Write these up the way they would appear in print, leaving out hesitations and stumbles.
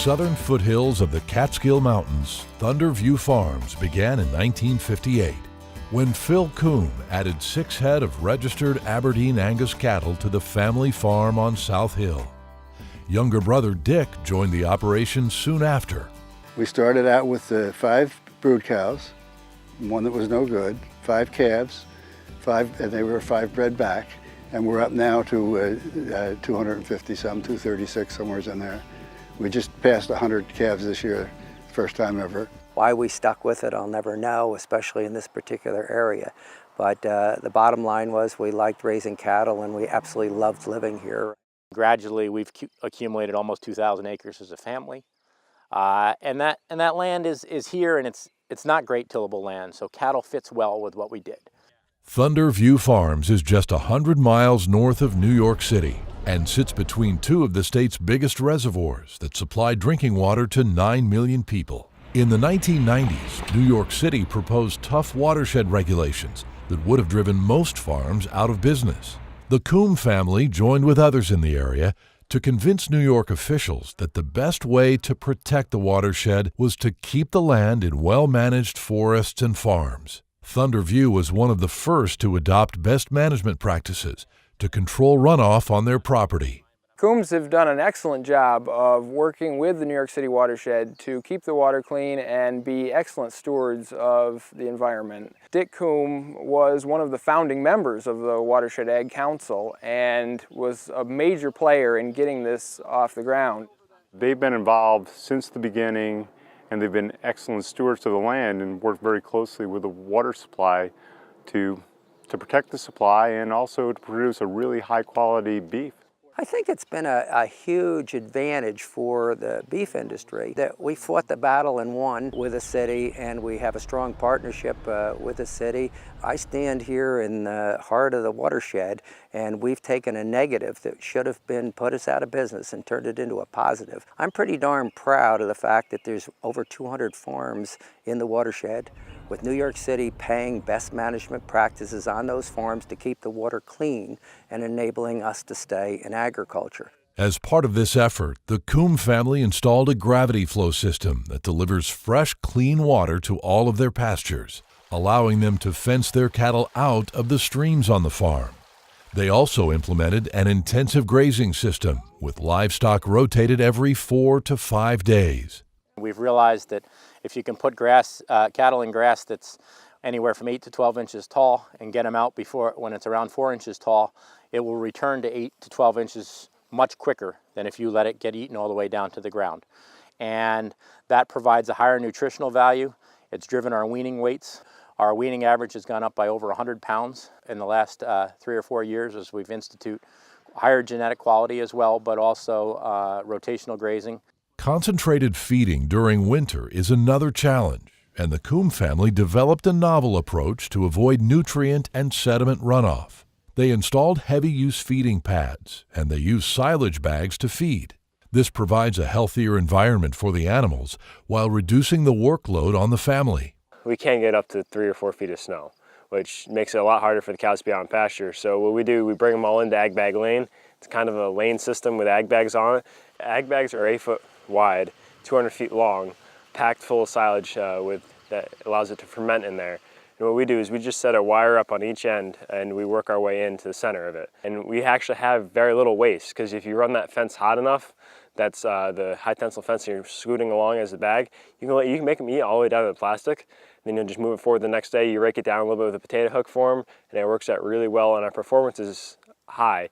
southern foothills of the Catskill Mountains, Thunder View Farms began in 1958 when Phil Coombe added 6 head of registered Aberdeen Angus cattle to the family farm on South Hill. Younger brother Dick joined the operation soon after. We started out with 5 brood cows, one that was no good, 5 calves, and they were 5 bred back, and we're up now to 250 some, 236, somewhere in there. We just passed 100 calves this year, first time ever. Why we stuck with it, I'll never know, especially in this particular area. But the bottom line was we liked raising cattle and we absolutely loved living here. Gradually, we've accumulated almost 2,000 acres as a family. And that land is here, and it's not great tillable land, so cattle fits well with what we did. Thunder View Farms is just 100 miles north of New York City and sits between 2 of the state's biggest reservoirs that supply drinking water to 9 million people. In the 1990s, New York City proposed tough watershed regulations that would have driven most farms out of business. The Coombe family joined with others in the area to convince New York officials that the best way to protect the watershed was to keep the land in well-managed forests and farms. Thunder View was one of the first to adopt best management practices to control runoff on their property. Coombes have done an excellent job of working with the New York City watershed to keep the water clean and be excellent stewards of the environment. Dick Coombe was one of the founding members of the Watershed Ag Council and was a major player in getting this off the ground. They've been involved since the beginning, and they've been excellent stewards of the land and worked very closely with the water supply to protect the supply and also to produce a really high quality beef. I think it's been a huge advantage for the beef industry that we fought the battle and won with the city, and we have a strong partnership with the city. I stand here in the heart of the watershed, and we've taken a negative that should have been put us out of business and turned it into a positive. I'm pretty darn proud of the fact that there's over 200 farms in the watershed, with New York City paying best management practices on those farms to keep the water clean and enabling us to stay in agriculture. As part of this effort, the Coombe family installed a gravity flow system that delivers fresh, clean water to all of their pastures, allowing them to fence their cattle out of the streams on the farm. They also implemented an intensive grazing system with livestock rotated every 4 to 5 days. We've realized that if you can put cattle in grass that's anywhere from 8 to 12 inches tall and get them out when it's around 4 inches tall, it will return to 8 to 12 inches much quicker than if you let it get eaten all the way down to the ground. And that provides a higher nutritional value. It's driven our weaning weights. Our weaning average has gone up by over 100 pounds in the last 3 or 4 years as we've instituted higher genetic quality as well, but also rotational grazing. Concentrated feeding during winter is another challenge, and the Coombe family developed a novel approach to avoid nutrient and sediment runoff. They installed heavy-use feeding pads, and they use silage bags to feed. This provides a healthier environment for the animals while reducing the workload on the family. We can get up to 3 or 4 feet of snow, which makes it a lot harder for the cows to be out in pasture. So what we do, we bring them all into ag bag lane. It's kind of a lane system with ag bags on it. Ag bags are 8 foot wide, 200 feet long, packed full of silage that allows it to ferment in there. And what we do is we just set a wire up on each end and we work our way into the center of it. And we actually have very little waste, because if you run that fence hot enough, that's the high tensile fence, and you're scooting along as a bag, you can make them eat all the way down to the plastic. Then you'll just move it forward the next day, you rake it down a little bit with a potato hook for them, and it works out really well, and our performance is high.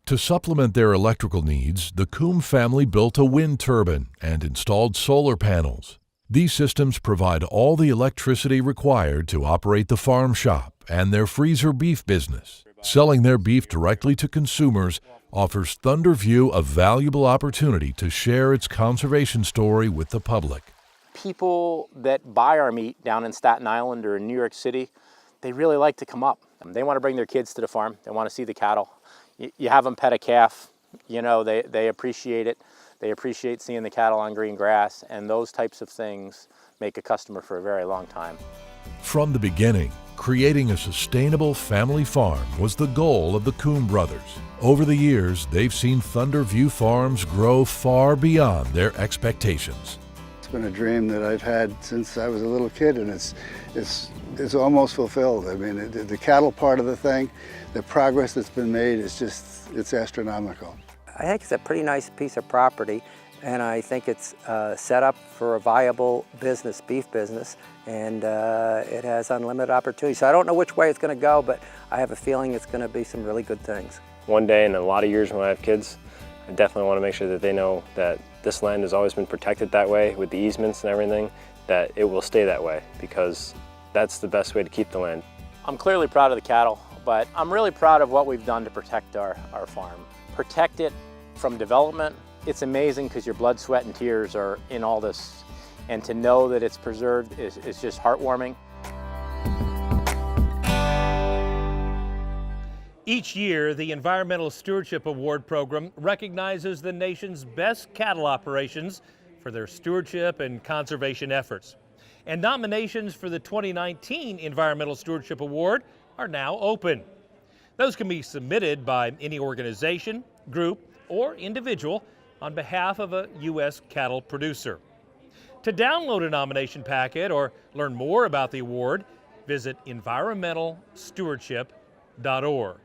To supplement their electrical needs, the Coombe family built a wind turbine and installed solar panels. These systems provide all the electricity required to operate the farm shop and their freezer beef business. Selling their beef directly to consumers offers Thunder View a valuable opportunity to share its conservation story with the public. People that buy our meat down in Staten Island or in New York City, they really like to come up. They want to bring their kids to the farm. They want to see the cattle. You have them pet a calf, they appreciate it. They appreciate seeing the cattle on green grass, and those types of things make a customer for a very long time. From the beginning, creating a sustainable family farm was the goal of the Coombe brothers. Over the years, they've seen Thunder View Farms grow far beyond their expectations. It's been a dream that I've had since I was a little kid, and it's almost fulfilled. I mean, the cattle part of the thing, the progress that's been made is just, it's astronomical. I think it's a pretty nice piece of property, and I think it's set up for a viable business, beef business, and it has unlimited opportunity. So I don't know which way it's going to go, but I have a feeling it's going to be some really good things. One day in a lot of years when I have kids, I definitely want to make sure that they know that this land has always been protected that way with the easements and everything, that it will stay that way, because that's the best way to keep the land. I'm clearly proud of the cattle, but I'm really proud of what we've done to protect our farm. Protect it from development. It's amazing because your blood, sweat, and tears are in all this, and to know that it's preserved is just heartwarming. Each year, the Environmental Stewardship Award program recognizes the nation's best cattle operations for their stewardship and conservation efforts. And nominations for the 2019 Environmental Stewardship Award are now open. Those can be submitted by any organization, group, or individual on behalf of a U.S. cattle producer. To download a nomination packet or learn more about the award, visit environmentalstewardship.org.